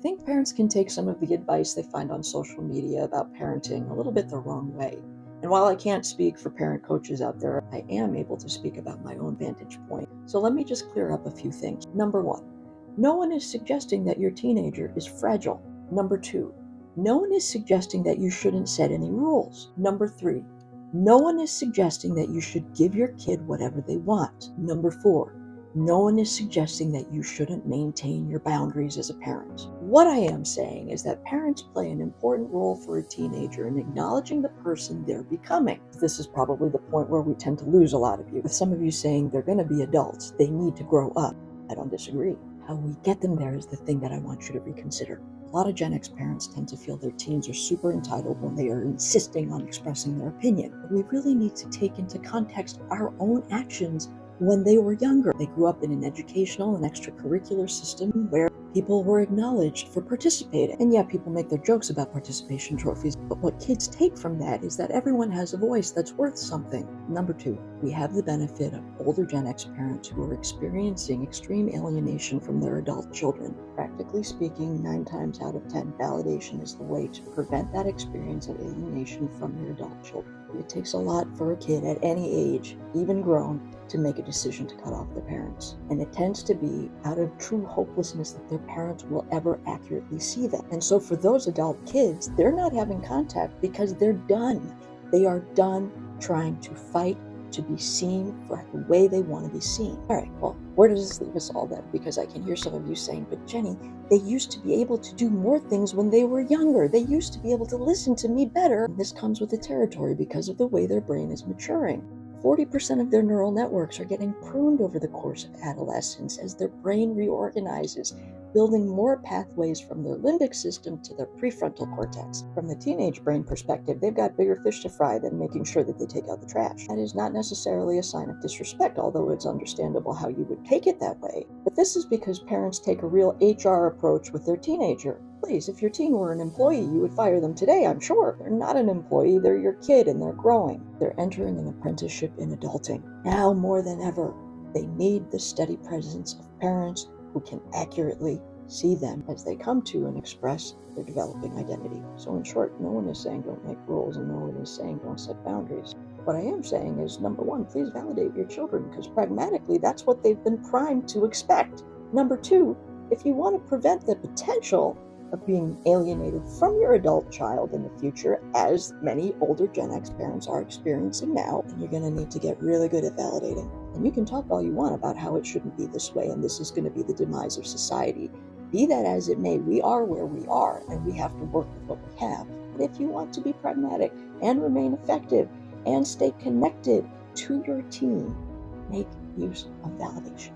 I think parents can take some of the advice they find on social media about parenting a little bit the wrong way. And while I can't speak for parent coaches out there, I am able to speak about my own vantage point. So let me just clear up a few things. Number one, no one is suggesting that your teenager is fragile. Number two, no one is suggesting that you shouldn't set any rules. Number three, no one is suggesting that you should give your kid whatever they want. Number four, no one is suggesting that you shouldn't maintain your boundaries as a parent. What I am saying is that parents play an important role for a teenager in acknowledging the person they're becoming. This is probably the point where we tend to lose a lot of you, with some of you saying they're going to be adults, they need to grow up. I don't disagree. How we get them there is the thing that I want you to reconsider. A lot of Gen X parents tend to feel their teens are super entitled when they are insisting on expressing their opinion. But we really need to take into context our own actions when they were younger. They grew up in an educational and extracurricular system where people were acknowledged for participating. And yeah, people make their jokes about participation trophies, but what kids take from that is that everyone has a voice that's worth something. Number two, we have the benefit of older Gen X parents who are experiencing extreme alienation from their adult children. Practically speaking, 9 times out of 10, validation is the way to prevent that experience of alienation from your adult children. It takes a lot for a kid at any age, even grown, to make a decision to cut off their parents. And it tends to be out of true hopelessness that their parents will ever accurately see them. And so for those adult kids, they're not having contact because they're done. They are done trying to fight to be seen for the way they want to be seen. All right, well, where does this leave us all then? Because I can hear some of you saying, but Jenny, they used to be able to do more things when they were younger. They used to be able to listen to me better. And this comes with the territory because of the way their brain is maturing. 40% of their neural networks are getting pruned over the course of adolescence as their brain reorganizes, building more pathways from their limbic system to their prefrontal cortex. From the teenage brain perspective, they've got bigger fish to fry than making sure that they take out the trash. That is not necessarily a sign of disrespect, although it's understandable how you would take it that way. But this is because parents take a real HR approach with their teenager. Please, if your teen were an employee, you would fire them today, I'm sure. They're not an employee, they're your kid and they're growing. They're entering an apprenticeship in adulting. Now more than ever, they need the steady presence of parents who can accurately see them as they come to and express their developing identity. So in short, no one is saying don't make rules and no one is saying don't set boundaries. What I am saying is, number one, please validate your children because pragmatically, that's what they've been primed to expect. Number two, if you want to prevent the potential of being alienated from your adult child in the future, as many older Gen X parents are experiencing now, then you're going to need to get really good at validating. And you can talk all you want about how it shouldn't be this way, and this is going to be the demise of society. Be that as it may, we are where we are, and we have to work with what we have. But if you want to be pragmatic and remain effective and stay connected to your team, make use of validation.